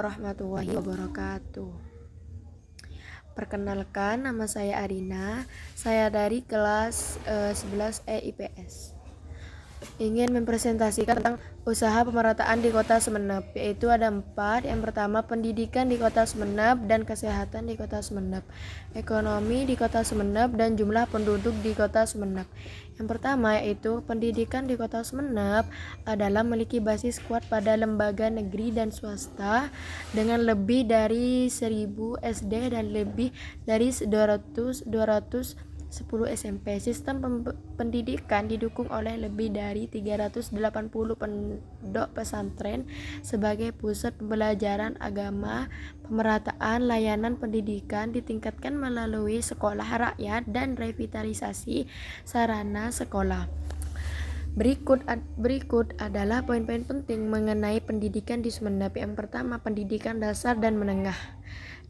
warahmatullahi wabarakatuh. Perkenalkan, nama saya Arina. Saya dari kelas 11 IPS. Ingin mempresentasikan tentang usaha pemerataan di Kota Sumeneb, yaitu ada 4. Yang pertama, pendidikan di Kota Sumeneb dan kesehatan di Kota Sumeneb, ekonomi di Kota Sumeneb, dan jumlah penduduk di Kota Sumeneb. Yang pertama yaitu pendidikan di Kota Sumeneb adalah memiliki basis kuat pada lembaga negeri dan swasta dengan lebih dari 1000 SD dan lebih dari 210 SMP. Sistem pendidikan didukung oleh lebih dari 380 pondok pesantren sebagai pusat pembelajaran agama. Pemerataan layanan pendidikan ditingkatkan melalui sekolah rakyat dan revitalisasi sarana sekolah. Berikut adalah poin-poin penting mengenai pendidikan di Sumeneb. Yang pertama, pendidikan dasar dan menengah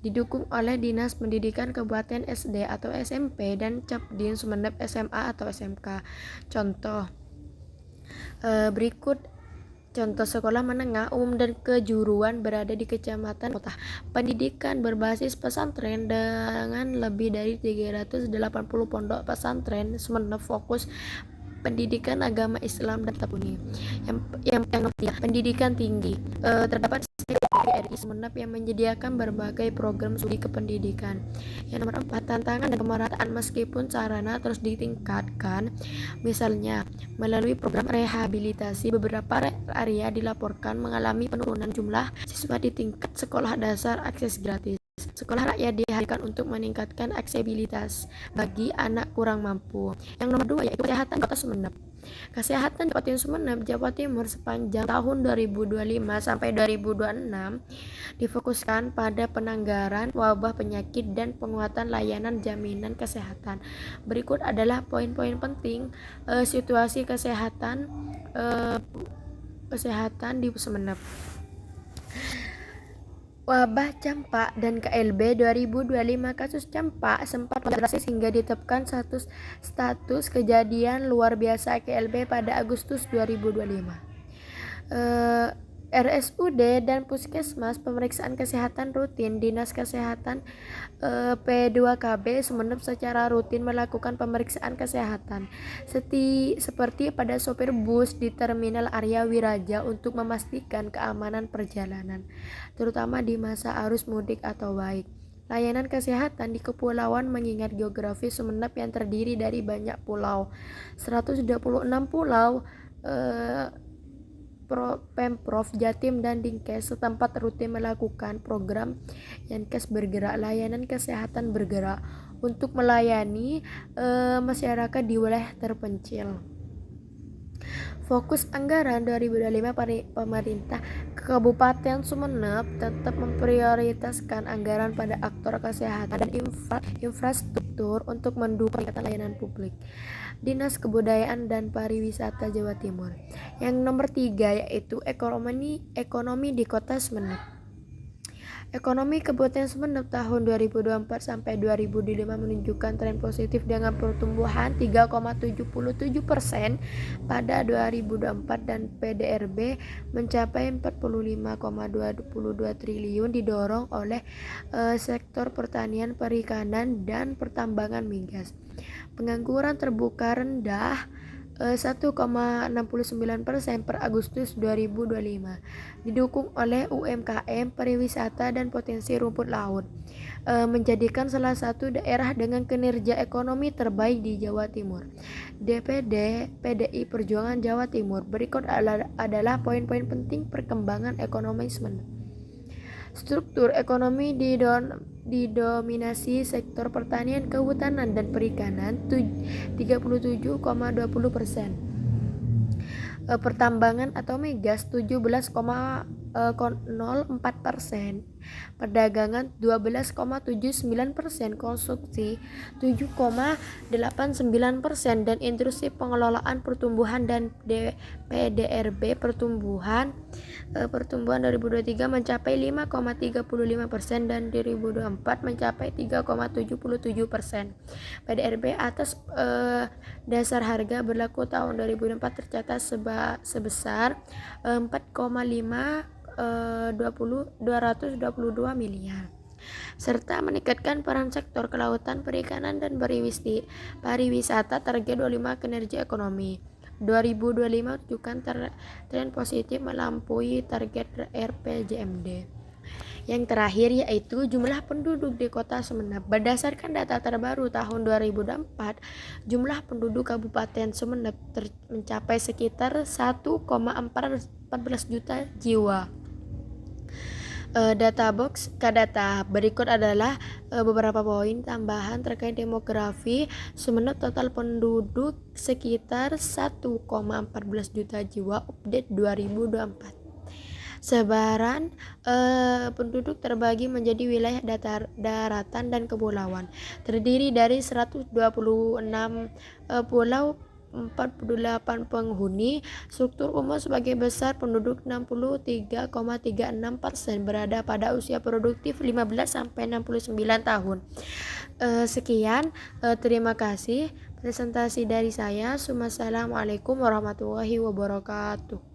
didukung oleh Dinas Pendidikan Kabupaten SD atau SMP dan Capdin Sumeneb SMA atau SMK. Berikut contoh sekolah menengah umum dan kejuruan berada di kecamatan kota. Pendidikan berbasis pesantren dengan lebih dari 380 pondok pesantren Sumeneb fokus pendidikan agama Islam dan tabuni. Yang pendidikan tinggi, terdapat RI Sumeneb yang menyediakan berbagai program studi kependidikan. Yang nomor 4, tantangan dan pemerataan meskipun sarana terus ditingkatkan. Misalnya, melalui program rehabilitasi beberapa area dilaporkan mengalami penurunan jumlah siswa di tingkat sekolah dasar akses gratis. Sekolah rakyat dihadirkan untuk meningkatkan aksesibilitas bagi anak kurang mampu. Yang nomor 2 yaitu kesehatan Kota Sumeneb. Kesehatan di Kabupaten Sumeneb, Jawa Timur sepanjang tahun 2025 sampai 2026 difokuskan pada penanggaran wabah penyakit dan penguatan layanan jaminan kesehatan. Berikut adalah poin-poin penting situasi kesehatan di Sumeneb. Wabah campak dan KLB 2025. Kasus campak sempat drastis hingga ditetapkan status kejadian luar biasa KLB pada Agustus 2025. RSUD dan Puskesmas pemeriksaan kesehatan rutin. Dinas Kesehatan P2KB Sumeneb secara rutin melakukan pemeriksaan kesehatan seperti pada sopir bus di Terminal Arya Wiraja untuk memastikan keamanan perjalanan, terutama di masa arus mudik atau baik. Layanan kesehatan di kepulauan mengingat geografi Sumeneb yang terdiri dari banyak pulau, 126 pulau. Pemprov Jatim dan Dinkes setempat rutin melakukan program Yankes bergerak, layanan kesehatan bergerak untuk melayani masyarakat di wilayah terpencil. Fokus anggaran 2025 pemerintah Kabupaten Sumeneb tetap memprioritaskan anggaran pada aktor kesehatan dan infrastruktur untuk mendukung peningkatan layanan publik. Dinas Kebudayaan dan Pariwisata Jawa Timur. Yang nomor 3 yaitu ekonomi di Kota Sumeneb. Ekonomi Kabupaten Sumeneb tahun 2024 sampai 2025 menunjukkan tren positif dengan pertumbuhan 3,77% pada 2024 dan PDRB mencapai 45,22 triliun didorong oleh sektor pertanian, perikanan, dan pertambangan migas. Pengangguran terbuka rendah 1,69% per Agustus 2025, didukung oleh UMKM, pariwisata, dan potensi rumput laut, menjadikan salah satu daerah dengan kinerja ekonomi terbaik di Jawa Timur. DPD PDI Perjuangan Jawa Timur. Berikut adalah poin-poin penting perkembangan ekonomi Sumeneb. Struktur ekonomi didominasi sektor pertanian, kehutanan, dan perikanan 37,20%. Pertambangan atau migas 17,04%, perdagangan 12,79%, konsumsi 7,89%, dan industri pengelolaan pertumbuhan dan PDRB pertumbuhan 2023 mencapai 5,35% dan 2024 mencapai 3,77%. PDRB atas dasar harga berlaku tahun 2004 tercatat sebesar 4,5 222 miliar, serta meningkatkan peran sektor kelautan, perikanan, dan pariwisata target 25 kinerja ekonomi 2025 menunjukkan tren positif melampaui target RPJMD. Yang terakhir yaitu jumlah penduduk di Kota Sumeneb. Berdasarkan data terbaru tahun 2024, jumlah penduduk Kabupaten Sumeneb mencapai sekitar 1,14 juta jiwa. Data berikut adalah beberapa poin tambahan terkait demografi Sumeneb. Total penduduk sekitar 1,14 juta jiwa update 2024. Sebaran penduduk terbagi menjadi wilayah daratan dan kepulauan, terdiri dari 126 pulau, 48 penghuni. Struktur umur sebagai besar penduduk 63,36% berada pada usia produktif 15-69 tahun. Sekian, terima kasih presentasi dari saya. Wassalamualaikum warahmatullahi wabarakatuh.